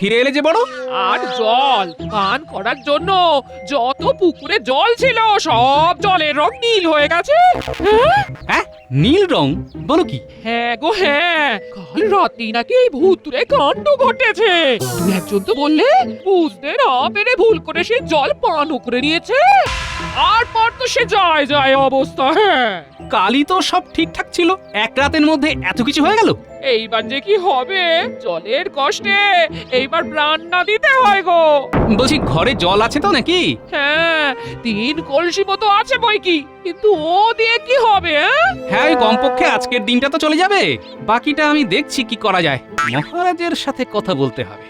ফিরে এলে যে বড়। আর জল পান করার জন্য যত পুকুরে জল ছিল সব জলের রং নীল হয়ে গেছে। হ্যাঁ? হ্যাঁ, নীল রং? বলো কি? হ্যাঁ গো হ্যাঁ, কাল রাতেই নাকি এই ভূতুড়ে কাণ্ড ঘটেছে। তুই একজন তো বললে বুঝতে না পেরে ভুল করে সে জল পানও করে নিয়েছে। আর পর তো সে যায় যায় অবস্থা। হ্যাঁ, কালই তো সব ঠিকঠাক ছিল, এক রাতের মধ্যে এত কিছু হয়ে গেল। এইবার যে কি হবে, জলের কষ্টে এইবার প্রাণ না দিতে হয় গো। বলছি ঘরে জল আছে তো নাকি? হ্যাঁ, 3 কলসি মতো আছে বই কি, কিন্তু ও দিয়ে কি হবে? হ্যাঁ, ওই কমপক্ষে আজকের দিনটা তো চলে যাবে, বাকিটা আমি দেখছি কি করা যায়। মহারাজের সাথে কথা বলতে হবে।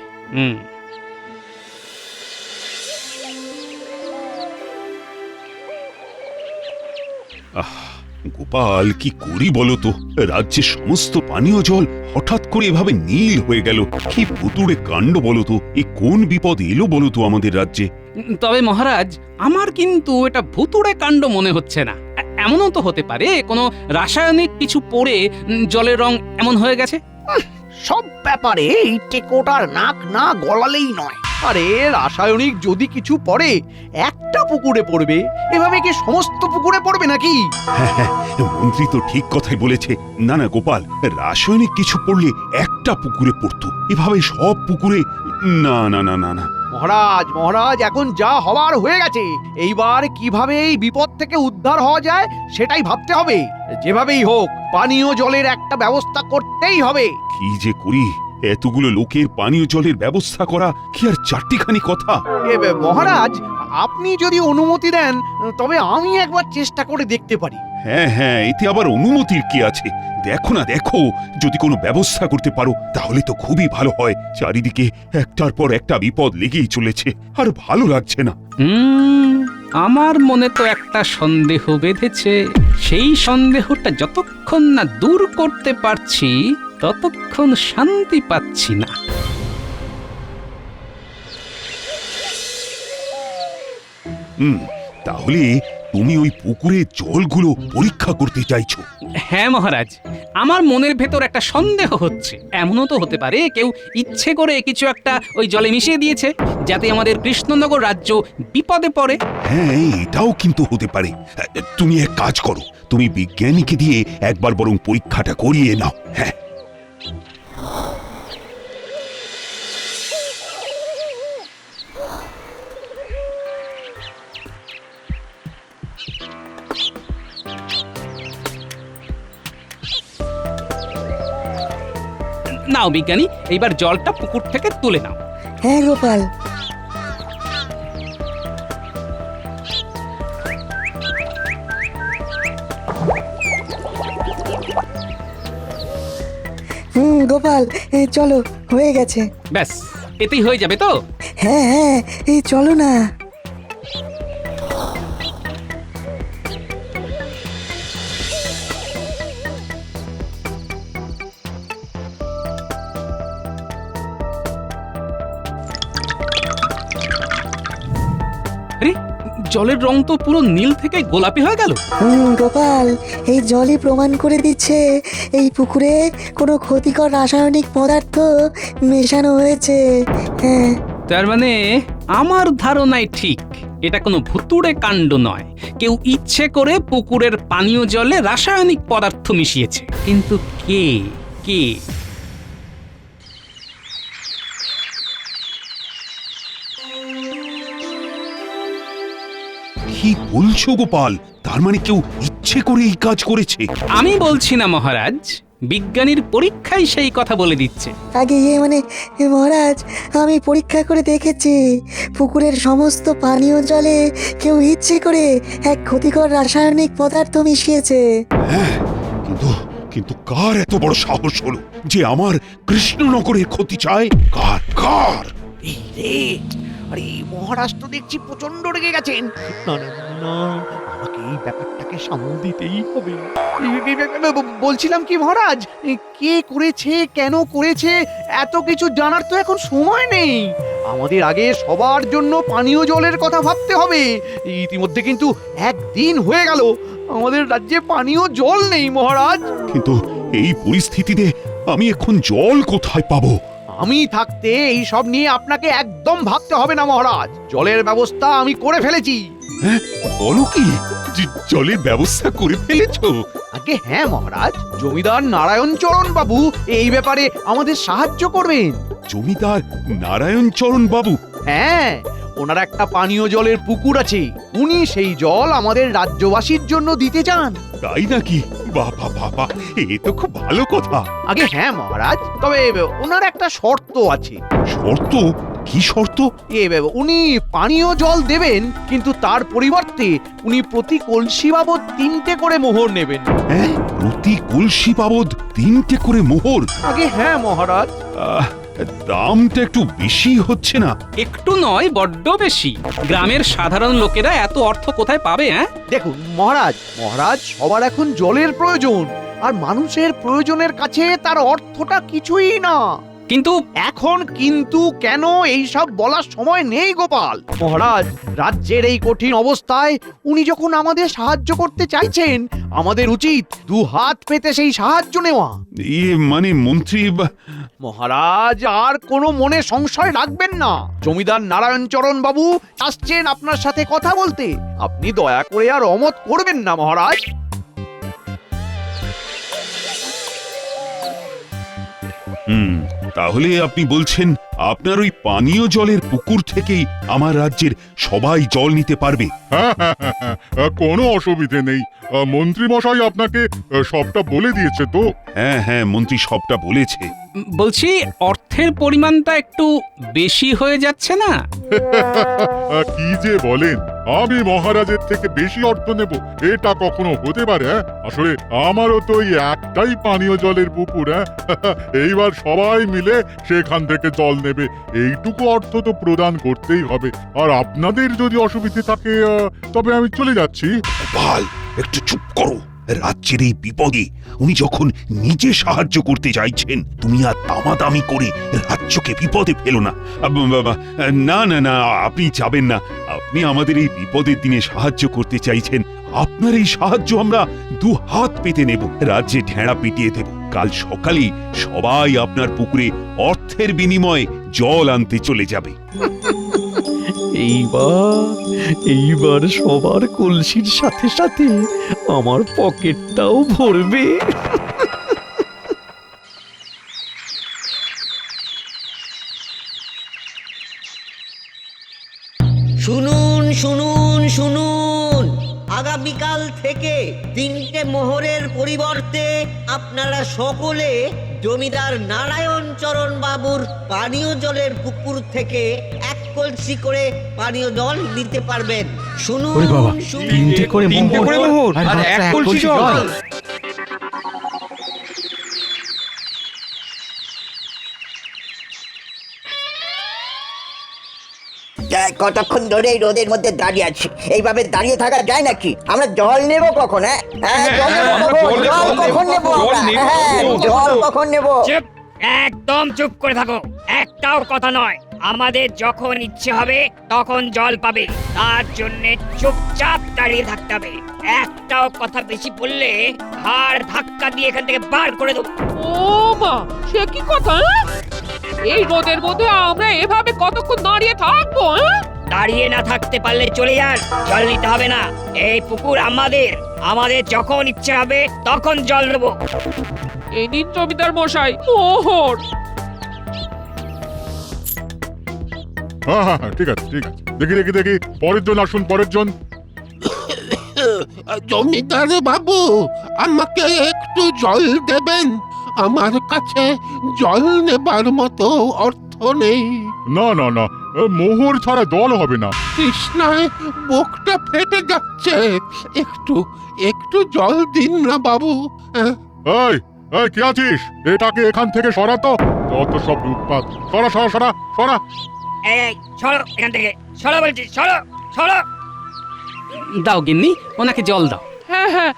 গোপাল, কি করি বলো তো? রাজ্যের সমস্ত পানীয় জল হঠাৎ করে এভাবে নীল হয়ে গেল। কি ভুতুড়ে কাণ্ড বলো তো! এ কোন বিপদ এলো বলো তো আমাদের রাজ্যে? তবে মহারাজ, আমার কিন্তু এটা ভুতুড়ে কাণ্ড মনে হচ্ছে না। এমনও তো হতে পারে কোনো রাসায়নিক কিছু পড়ে জলের রং এমন হয়ে গেছে। সব ব্যাপারে এই টেকোটার নাক না গলালেই নয়। আরে রাসায়নিক যদি কিছু পড়ে একটা পুকুরে পড়বে, এভাবে কি সমস্ত পুকুরে পড়বে নাকি? হ্যাঁ, মন্ত্রী তো ঠিক কথাই বলেছে। না না গোপাল, রাসায়নিক কিছু পড়লে একটা পুকুরে পড়তো, এভাবে সব পুকুরে? না না না না না। মহারাজ মহারাজ, এখন যা হওয়ার হয়ে গেছে। এইবার কিভাবে এই বিপদ থেকে উদ্ধার হওয়া যায় সেটাই ভাবতে হবে। যেভাবেই হোক পানীয় জলের একটা ব্যবস্থা করতেই হবে। কি যে করি! এতগুলো লোকের পানীয় জলের ব্যবস্থা করা কি আর চারটিখানি কথা? মহারাজ, আপনি যদি অনুমতি দেন তবে আমি একবার চেষ্টা করে দেখতে পারি। হ্যাঁ হ্যাঁ, এতে আবার অনুমতির কি আছে? দেখো না, দেখো, যদি কোনো ব্যবস্থা করতে পারো তাহলে তো খুবই ভালো হয়। চারিদিকে একটার পর একটা বিপদ লেগেই চলেছে, আর ভালো লাগছে না। আমার মনে তো একটা সন্দেহ বেঁধেছে। সেই সন্দেহটা যতক্ষণ না দূর করতে পারছি ততক্ষণ শান্তি পাচ্ছি না। তাহলে তুমি ওই পুকুরে জলগুলো পরীক্ষা করতে চাইছো? হ্যাঁ মহারাজ, আমার মনের ভেতর একটা সন্দেহ হচ্ছে। এমনও তো হতে পারে কেউ ইচ্ছে করে কিছু একটা ওই জলে মিশিয়ে দিয়েছে, যাতে আমাদের কৃষ্ণনগর রাজ্য বিপদে পড়ে। হ্যাঁ, এটাও কিন্তু হতে পারে। তুমি এক কাজ করো, তুমি বিজ্ঞানীকে দিয়ে একবার বরং পরীক্ষাটা করিয়ে নাও। হ্যাঁ, নাও বিজ্ঞানী, এইবার জলটা পুকুর থেকে তুলে নাও। হ্যাঁ গোপাল, গোপাল, চলো, হয়ে গেছে। ব্যাস, এতেই হয়ে যাবে তো? হ্যাঁ হ্যাঁ, এই চলো না। আরে, জলের রং তো পুরো নীল থেকে গোলাপি হয়ে গেল। গোপাল, এই জলই প্রমাণ করে দিচ্ছে এই পুকুরে কোনো ক্ষতিকর রাসায়নিক পদার্থ মেশানো হয়েছে। হ্যাঁ, তার মানে আমার ধারণাই ঠিক, এটা কোনো ভুতুড়ে কাণ্ড নয়। কেউ ইচ্ছে করে পুকুরের পানীয় জলে রাসায়নিক পদার্থ মিশিয়েছে। কিন্তু কে? কে? কি বলছো গোপাল? তার মানে কেউ ইচ্ছে করে এই কাজ করেছে? আমি বলছি না মহারাজ, বিজ্ঞানীর পরীক্ষাই সেই কথা বলে দিচ্ছে। আগে মহারাজ, আমি পরীক্ষা করে দেখেছি পুকুরের সমস্ত পানীয় জলে কেউ ইচ্ছে করে এক ক্ষতিকর রাসায়নিক পদার্থ মিশিয়েছে। হ্যাঁ, কিন্তু কিন্তু কার এত বড় সাহস হলো যে আমার কৃষ্ণনগরের ক্ষতি চায়? কার কার? এই রে, আরে মহারাজ তো দেখছি প্রচন্ড রেগে গেছেন। না না না না, আমাকে এই ব্যাপারটাকে সামাল দিতেই হবে। বলছিলাম কি মহারাজ, কে করেছে, কেন করেছে, এত কিছু জানার তো এখন সময় নেই। আমাদের আগে সবার জন্য পানীয় জলের কথা ভাবতে হবে। ইতিমধ্যে কিন্তু একদিন হয়ে গেল আমাদের রাজ্যে পানীয় জল নেই মহারাজ। কিন্তু এই পরিস্থিতিতে আমি এখন জল কোথায় পাবো? আমি থাকতে এই সব নিয়ে আপনাকে একদম ভাবতে হবে না মহারাজ, জলের ব্যবস্থা আমি করে ফেলেছি। বলো কি, জলের ব্যবস্থা করে ফেলেছো? আগে হ্যাঁ মহারাজ, জমিদার নারায়ণ চরণ বাবু এই ব্যাপারে আমাদের সাহায্য করবেন। জমিদার নারায়ণ চরণ বাবু? হ্যাঁ, ওনার একটা পানীয় জলের পুকুর আছে, উনি সেই জল আমাদের রাজ্যবাসীর জন্য দিতে চান। তাই নাকি? বাবা বাবা, এ তো খুব ভালো কথা। আগে হ্যাঁ মহারাজ, তবে ওনার একটা শর্ত আছে। শর্ত? কি শর্ত? উনি পানীয় জল দেবেন, কিন্তু তার পরিবর্তে উনি প্রতি কলসি বাবদ 3টে করে মোহর নেবেন। হ্যাঁ, প্রতি কলসি বাবদ 3টে করে মোহর? আগে হ্যাঁ মহারাজ। দামটা একটু বেশি হচ্ছে না? একটু নয়, বড্ড বেশি। গ্রামের সাধারণ লোকেরা এত অর্থ কোথায় পাবে? হ্যাঁ, দেখুন মহারাজ, সবার এখন জলের প্রয়োজন, আর মানুষের প্রয়োজনের কাছে তার অর্থটা কিছুই না। কিন্তু এখন কিন্তু কেন এই সব বলার সময় নেই গোপাল। মহারাজ, রাজ্যের এই কঠিন অবস্থায় উনি যখন আমাদের সাহায্য করতে চাইছেন, আমাদের উচিত 2 হাত পেতে সেই সাহায্য নেওয়া। মানে মন্ত্রী মহারাজ, আর কোনো মনে সংশয় রাখবেন না। জমিদার নারায়ণ চরণ বাবু আসছেন আপনার সাথে কথা বলতে, আপনি দয়া করে আর অমত করবেন না মহারাজ। তাহলে আপনি বলছেন আপনার ওই পানীয় জলের পুকুর থেকেই আমার রাজ্যের সবাই জল নিতে পারবে? কোনো অসুবিধে নেই। মন্ত্রী মশাই আপনাকে সবটা বলে দিয়েছে তো? হ্যাঁ হ্যাঁ, মন্ত্রী সবটা বলেছে। বলছি, অর্থের পরিমাণটা একটু বেশি হয়ে যাচ্ছে না? কি যে বলেন, আমি মহারাজের থেকে বেশি অর্থ নেব? এটা কখনো হতে পারে? আসলে আমারও তো এই একটাই পানীয় জলের পুকুর। এইবার সবাই মিলে সেখান থেকে জল নেবে, এইটুকু অর্থ তো প্রদান করতেই হবে। আর আপনাদের যদি অসুবিধে থাকে তবে আমি চলে যাচ্ছি। গোপাল, একটু চুপ করো। রাজ্যের এই বিপদে উনি যখন নিজে সাহায্য করতে চাইছেন, তুমি আর দামাদামি করে রাজ্যকে বিপদে ফেলো না। না না না, আপনি যাবেন না। আপনি আমাদের এই বিপদের দিনে সাহায্য করতে চাইছেন, আপনার এই সাহায্য আমরা 2 হাত পেতে নেব, রাজ্যে ঢেঁড়া পিটিয়ে দেব। কাল সকালেই সবাই আপনার পুকুরে অর্থের বিনিময়ে জল আনতে চলে যাবে। এইবার সবার কলসির সাথে সাথে আমার পকেটটাও ভরবে। শুনুন শুনুন শুনুন, আগামীকাল থেকে 3টে মোহরের পরিবর্তে আপনারা সকলে জমিদার নারায়ণ চরণ বাবুর পানীয় জলের পুকুর থেকে 1 কলসি করে পানীয় জল নিতে পারবেন। শুনুন শুনুন, 3টে করে মোহর আর 1 কলসি জল। কতক্ষণ ধরে এই রোদের মধ্যে দাঁড়িয়ে আছি? এইভাবে দাঁড়িয়ে থাকা যায় নাকি? আমরা জল নেব কখন? জল কখন নেব? জল কখন নেব? চুপ, একদম চুপ করে থাকো। একটাও কথা নয়। আমাদের যখন ইচ্ছে হবে তখন জল পাবে, তার জন্য চুপচাপ দাঁড়িয়ে থাকতে হবে। একটাও কথা বেশি বললে ঘাড় ধাক্কা দিয়ে এখান থেকে বার করে দেবো। ও মা, সে কি কথা? এই রোদের মধ্যে আমরা এভাবে কতক্ষণ দাঁড়িয়ে থাকবো? দাঁড়িয়ে না থাকতে পারলে চলে যান, জল নিতে হবে না। এই পুকুর আমাদের, আমাদের যখন ইচ্ছে হবে তখন জল দেবো। এই নিন জমিদার মশাই মোহর। হ্যাঁ, ঠিক আছে ঠিক আছে। দেখি পরের জন আসুন, পরের জন। জমিদার বাবু, আমাকে একটু জল দেবেন? আমার কাছে জল নেবার মতো অর্থ নেই। না না না, মোহর ছাড়া জল হবে না। তৃষ্ণায় বুকটা ফেটে যাচ্ছে, একটু একটু জল দিন না বাবু। এই কে আছিস? এটাকে এখান থেকে সরাতো। যত সব উৎপাত। সরা। এই সরো এখান থেকে, সরো বলছি, সরো। দাও গিন্নি, ওনাকে জল দাও। হ্যাঁ হ্যাঁ,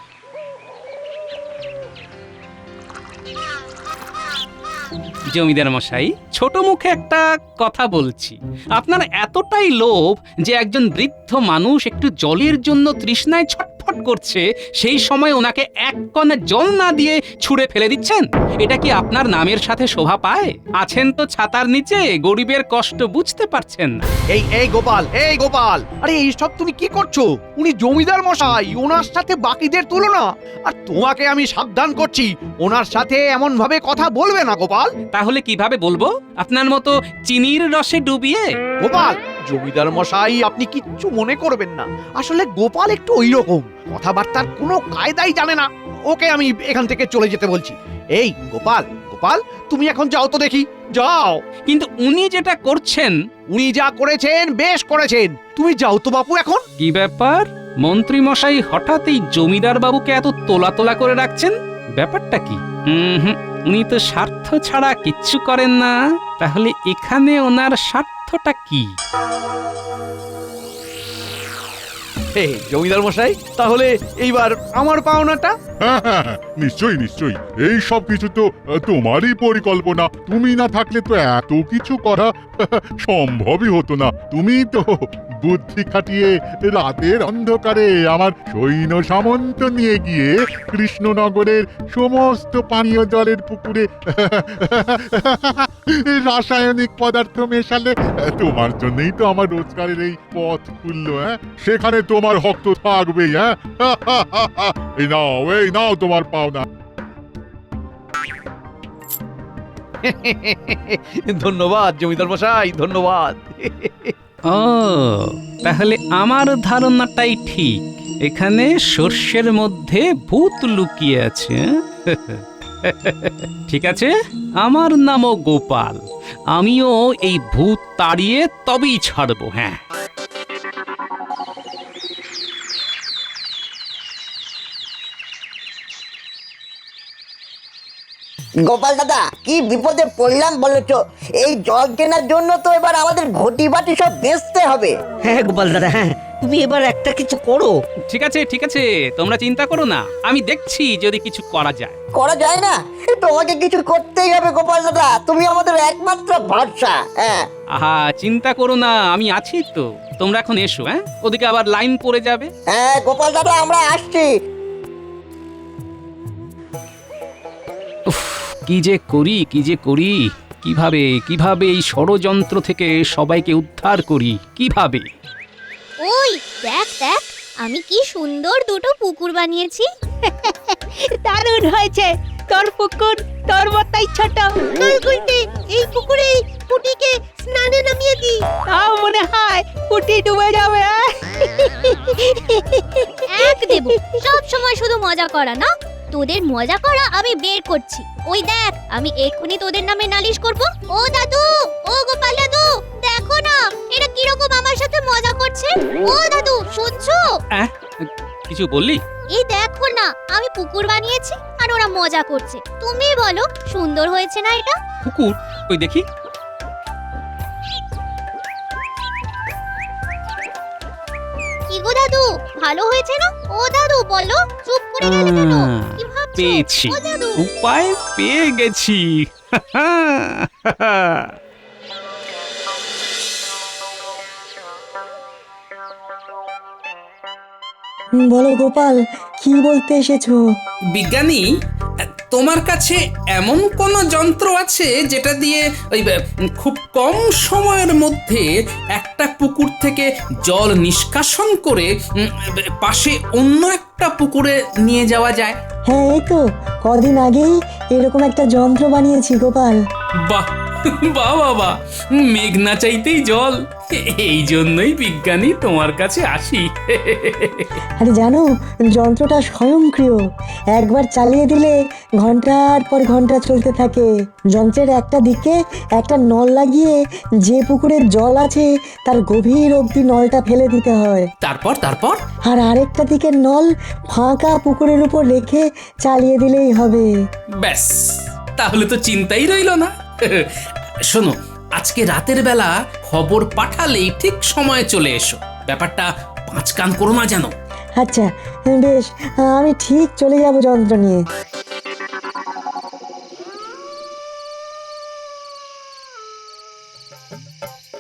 জমিদার মশাই, ছোট মুখে একটা কথা বলছি। আপনার এতটাই লোভ যে একজন বৃদ্ধ মানুষ একটু জলের জন্য তৃষ্ণায় ছটফট ছটফট করছে সেই সময় ওনাকে এক কণা জল না দিয়ে ছুঁড়ে ফেলে দিচ্ছেন? এটা কি আপনার নামের সাথে শোভা পায়? আছেন তো ছাতার নিচে, গরিবের কষ্ট বুঝতে পারছেন না। এই গোপাল, আরে এইসব তুমি কি করছো? উনি জমিদার মশাই, ওনার সাথে বাকিদের তুলনা। আর তোমাকে আমি সাবধান করছি, ওনার সাথে এমন ভাবে কথা বলবে না গোপাল। তাহলে কিভাবে বলবো? আপনার মতো চিনির রসে ডুবিয়ে? গোপাল, জমিদার মশাই আপনি কিচ্ছু মনে করবেন না, আসলে গোপাল একটু ওইরকম, কথাবার্তার কোনো কায়দাই জানে না। ওকে আমি এখান থেকে চলে যেতে বলছি। এই গোপাল, তুমি এখন যাও তো দেখি, যাও। কিন্তু উনি যেটা করছেন, উনি যা করেছেন বেশ করেছেন, তুমি যাও তো বাপু এখন। কি ব্যাপার? মন্ত্রী মশাই হঠাৎ এই জমিদার বাবুকে এত তোলা তোলা করে রাখছেন, ব্যাপারটা কি? উনি তো স্বার্থ ছাড়া কিচ্ছু করেন না। তাহলে এখানে ওনার স্বার্থটা কি? জমিদার মশাই, তাহলে এইবার আমার পাওনাটা? হ্যাঁ, নিশ্চয়ই এই সব কিছু তো তোমারই পরিকল্পনা। তুমি না থাকলে তো এত কিছু করা সম্ভবই হতো না। তুমি তো বুদ্ধি খাটিয়ে রাতের অন্ধকারে আমার সৈন্য সামন্ত নিয়ে গিয়ে কৃষ্ণনগরের সমস্ত পানীয় জলের পুকুরে রাসায়নিক পদার্থ মেশালে। তোমার জন্যই তো আমার রোজগারের এই পথ খুললো। সেখানে তোমার হক তো থাকবেই। এই নাও তোমার পাওনা। ধন্যবাদ জমিদার মশাই, ধন্যবাদ। ও, তাহলে আমার ধারণাটাই ঠিক, এখানে সর্ষের মধ্যে ভূত লুকিয়ে আছে। ঠিক আছে, আমার নামও গোপাল, আমিও এই ভূত তাড়িয়ে তবেই ছাড়বো। হ্যাঁ, গোপাল দাদা, কি বিপদে পড়লাম বলেছ? এই জল কেনার জন্য তো এবার আমাদের ঘটি বাটি সব বেচতে হবে। হ্যাঁ গোপাল দাদা, হ্যাঁ তুমি এবার একটা কিছু করো। ঠিক আছে, তোমরা চিন্তা করো না, আমি দেখছি যদি কিছু করা যায়। করা যায় না? তোমাকে কিছু করতেই হবে গোপাল দাদা, তুমি আমাদের একমাত্র ভরসা। হ্যাঁ, আহা, চিন্তা করো না, আমি আছি তো। তোমরা এখন এসো, ওদিকে আবার লাইন পড়ে যাবে। হ্যাঁ গোপাল দাদা, আমরা আসছি। কি যে করি, কিভাবে এই ষড়যন্ত্র থেকে সবাইকে উদ্ধার করি, কিভাবে? ওই দেখ, আমি কি সুন্দর দুটো পুকুর বানিয়েছি। দারুণ হয়েছে, তোর পুকুর তোর মতই ছোট। চল গুলটি, এই পুকুরে পুটিকে স্নানে নামিয়ে দি, তাও মনে হয় পুটি ডুবে যাবে। এক দেব, সব সময় শুধু মজা করা না, তোদের মজা করা আমি বের করছি। ওই দেখ, আমি এক্ষুনি তোদের নামে নালিশ করব। ও দাদু, ও গোপাল দাদু, দেখো না এরা কিরকম আমার সাথে মজা করছে। ও দাদু, শুনছো? কিছু বললি? এই দেখো না, আমি পুকুর বানিয়েছি আর ওরা মজা করছে। তুমি বলো, সুন্দর হয়েছে না এটা? পুকুর? ওই দেখি। কি গো দাদু, ভালো হয়েছে না? ও দাদু বলো, চুপ করে গেলে কেন? কি ভাবছো? পেয়েছি, ও দাদু, উপায় পেয়ে গেছি। বলো গোপাল, কি বলতে এসেছো? বিজ্ঞানী, তোমার কাছে এমন কোন যন্ত্র আছে যেটা দিয়ে ওই খুব কম সময়ের মধ্যে একটা পুকুর থেকে জল নিষ্কাশন করে পাশে অন্য একটা পুকুরে নিয়ে যাওয়া যায়? হ্যাঁ, এই তো কদিন আগেই এরকম একটা যন্ত্র বানিয়েছি গোপাল। বাহ বাবা, মেঘ না চাইতেই জল, এই জন্যই বিজ্ঞানী তোমার কাছে আসি। আরে জানো, যন্ত্রটা স্বয়ংক্রিয়, একবার চালিয়ে দিলে ঘন্টার পর ঘন্টা চলতে থাকে। যন্ত্রের একটা দিকে একটা নল লাগিয়ে যে পুকুরের জল আছে তার গভীর অবধি নলটা ফেলে দিতে হয়। তারপর? আর আরেকটা দিকের নল ফাঁকা পুকুরের উপর রেখে চালিয়ে দিলেই হবে। ব্যাস, তাহলে তো চিন্তাই রইল না। শোনো, আজকে রাতের বেলা খবর পাঠালেই ঠিক সময়ে চলে এসো, ব্যাপারটা পাঁচ কান করো না যেন। আচ্ছা বেশ, আমি ঠিক চলে যাব যন্ত্র নিয়ে।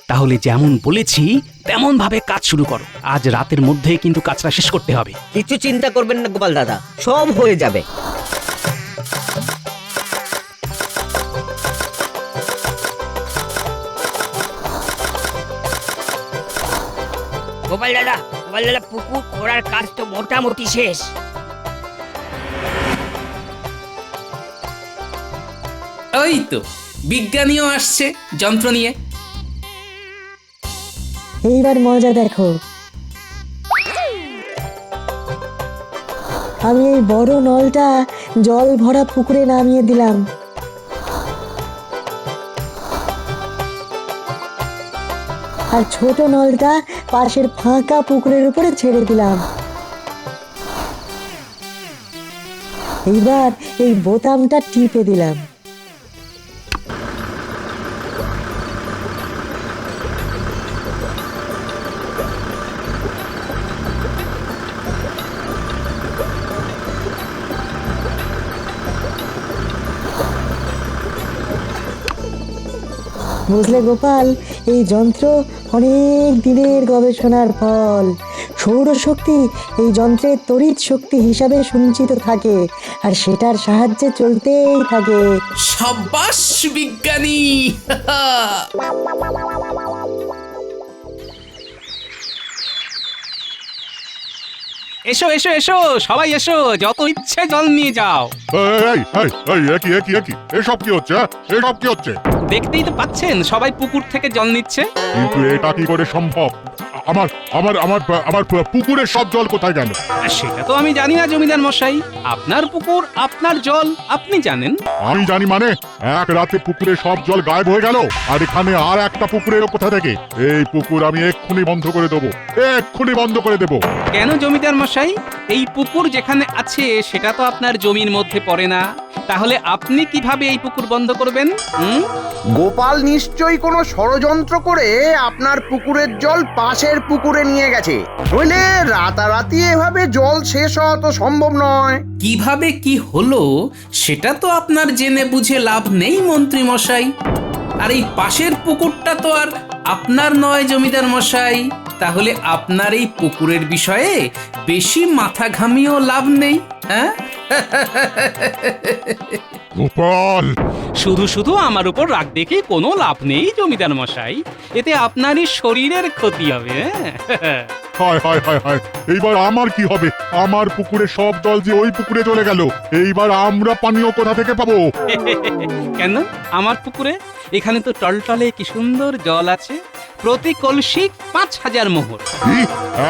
তাহলে যেমন বলেছি তেমন ভাবে কাজ শুরু করো। আজ রাতের মধ্যে কিন্তু কাজটা শেষ করতে হবে। কিছু চিন্তা করবেন না গোপাল দাদা, সব হয়ে যাবে। গোপাল দাদা, পুকুর খোঁড়ার কাজ তো মোটামুটি শেষ। ওই তো বিজ্ঞানীও আসছে যন্ত্র নিয়ে। এইবার মজা দেখো। আমি এই বড় নলটা জল ভরা পুকুরে নামিয়ে দিলাম। আর ছোট নলটা পাশের ফাঁকা পুকুরের উপরে ছেড়ে দিলাম। এইবার এই বোতামটা টিপে দিলাম। বুঝলে গোপাল, এই যন্ত্র অনেক দিনের গবেষণার ফল। সৌরশক্তি এই যন্ত্রের তড়িৎ শক্তি হিসাবে সঞ্চিত থাকে, আর সেটার সাহায্যে চলতেই থাকে। সাব্বাস বিজ্ঞানী! এসো এসো এসো, সবাই এসো, যত ইচ্ছে জল নিয়ে যাও। এই এই এই একই একই একই এসব কি হচ্ছে? এসব কি হচ্ছে? দেখতেই তো পাচ্ছেন সবাই পুকুর থেকে জল নিচ্ছে। কিন্তু এটা কি করে সম্ভব? আমার আমার আমার আমার পুকুরের সব জল কোথায় গেল? সেটা তো আমি জানি না জমিদার মশাই। আপনার পুকুর, আপনার জল, আপনি জানেন। আমি জানি মানে? এক রাতে পুকুরে সব জল গায়েব হয়ে গেল, আর এখানে আর একটা পুকুরের কোথা থেকে? এই পুকুর আমি এক্ষুনি বন্ধ করে দেবো, এক্ষুনি বন্ধ করে দেবো। কেন জমিদার মশাই? এই পুকুর যেখানে আছে সেটা তো আপনার জমির মধ্যে পড়ে না, তাহলে আপনি কিভাবে এই পুকুর বন্ধ করবেন? গোপাল নিশ্চয়ই কোনো ষড়যন্ত্র করে আপনার পুকুরের জল পাশের পুকুরে নিয়ে গেছে, নইলে রাতারাতি এভাবে জল শেষ হওয়া তো সম্ভব নয়। কিভাবে কি হলো সেটা তো আপনার জেনে বুঝে লাভ নেই মন্ত্রী মশাই। আর এই পাশের পুকুরটা তো আর আপনার নয় জমিদার মশাই। তাহলে আপনার এই পুকুরের বিষয়ে বেশি মাথা ঘামিয়েও লাভ নেই। হ্যাঁ, গোপাল, শুধু শুধু আমার উপর রাগ দেখে কোনো লাভ নেই জমিদার মশাই, এতে আপনারই শরীরের ক্ষতি হবে। হায় হায় হায় হায়, এইবার আমার কি হবে? আমার পুকুরে সব জল যে ওই পুকুরে চলে গেল, এইবার আমরা পানীয় কোথা থেকে পাবো? কেন আমার পুকুরে? এখানে তো টলটলে কি সুন্দর জল আছে, প্রতি কলসি 5000 মোহর। কি?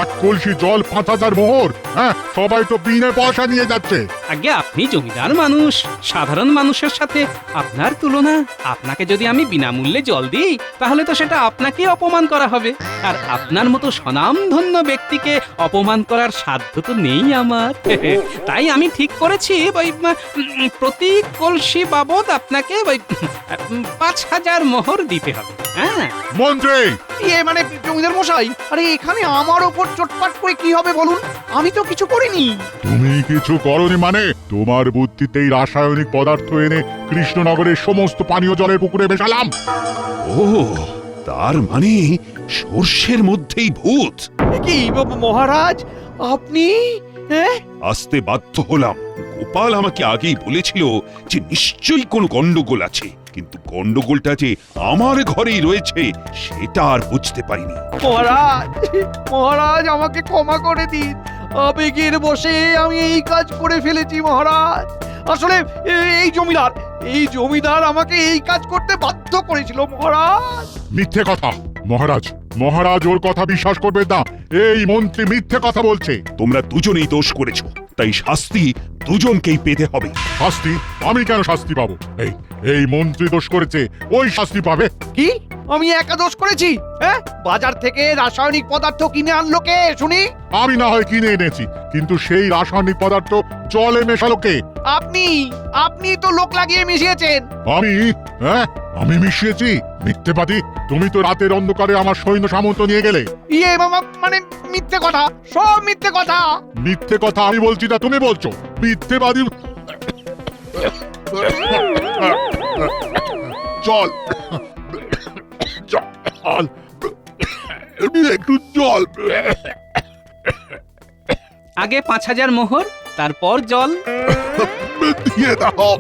এক কলসি জল 5000 মোহর? হ্যাঁ, সবাই তো বিনা পয়সা নিয়ে যাচ্ছে। আগে আপনি জমিদার মানুষ, সাধারণ মানুষের সাথে আপনার তুলনা। আপনাকে যদি আমি বিনামূল্যে জল দিই তাহলে তো সেটা আপনাকে অপমান করা হবে, আর আপনার মতো স্বনামধন্য ব্যক্তিকে অপমান করার সাধ্য তো নেই আমার। তাই আমি ঠিক করেছি ওই প্রতি কলসি বাবদ আপনাকে ওই 5000 মোহর দিতে হবে। হ্যাঁ মন্ত্রী, মানে জমিদার মশাই, আরে এখানে আমার ওপর চটপাট করে কি হবে বলুন? আমি তো কিছু করিনি। তুমি কিছু করনি মানে? তোমার বুদ্ধিতেই রাসায়নিক পদার্থ এনে কৃষ্ণনগরের সমস্ত পানীয় জলের পুকুরে মেশালাম। ও, তার মানে সর্ষের মধ্যেই ভূত। কি মহারাজ, আপনি? হ্যাঁ, আসতে বাধ্য হলাম। গোপাল আমাকে আগেই বলেছিল যে নিশ্চয়ই কোনো গন্ডগোল আছে, কিন্তু গন্ডগোলটা যে আমার ঘরেই রয়েছে সেটা আর বুঝতে পারিনি। মহারাজ, মহারাজ আমাকে ক্ষমা করে দিন। আবেগের বশে আমি এই কাজ করে ফেলেছি মহারাজ। আসলে এই জমিদার আমাকে এই কাজ করতে বাধ্য করেছিল মহারাজ। মিথ্যে কথা মহারাজ, মহারাজ ওর কথা বিশ্বাস করবেন না। এই মন্ত্রী মিথ্যে কথা বলছে। তোমরা দুজনেই দোষ করেছো, তাই শাস্তি দুজনকেই পেতে হবে। শাস্তি? আমি কেন শাস্তি পাবো? এই মন্ত্রী দোষ করেছে, ওই শাস্তি পাবে। কি আমি একা দোষ করেছি? হ্যাঁ, বাজার থেকে রাসায়নিক পদার্থ কিনে আনলো কে শুনি? আমি না হয় কিনে এনেছি, কিন্তু সেই রাসায়নিক পদার্থ জলে মেশালো কে? আপনি তো লোক লাগিয়ে মিশিয়েছেন। আমি? হ্যাঁ, আমি মিশিয়েছি? মিথ্যেবাদী! তুমি তো রাতের অন্ধকারে আমার সৈন্য সামন্ত নিয়ে গেলে। মানে মিথ্যে কথা, সব মিথ্যে কথা। মিথ্যে কথা আমি বলছি না, তুমি বলছো। মিথ্যেবাদী! জল জল একটু জল। আগে 5000 মোহর, তারপর জল। দিয়ে দাও।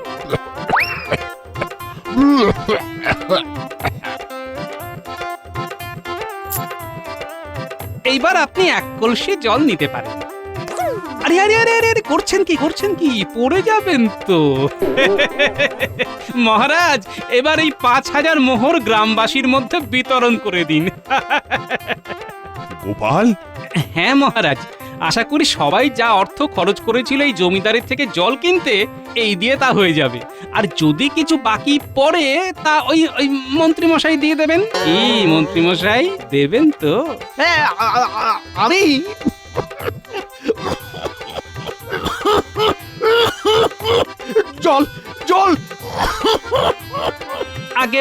এইবার আপনি 1 কলসি জল নিতে পারেন। আরে আরে আরে আরে আরে, করছেন কি পড়ে যাবেন তো। মহারাজ, এবার এই 5000 মোহর গ্রামবাসীর মধ্যে বিতরণ করে দিন। গোপাল, হ্যাঁ মহারাজ, আশা করি সবাই যা অর্থ খরচ করেছিল এই জমিদারের থেকে জল কিনতে, এই দিয়ে তা হয়ে যাবে। আর যদি কিছু বাকি পড়ে তা ওই মন্ত্রী মশাই দিয়ে দেবেন। কি মন্ত্রী মশাই, দেবেন তো? হ্যাঁ, আমি জল জল আগে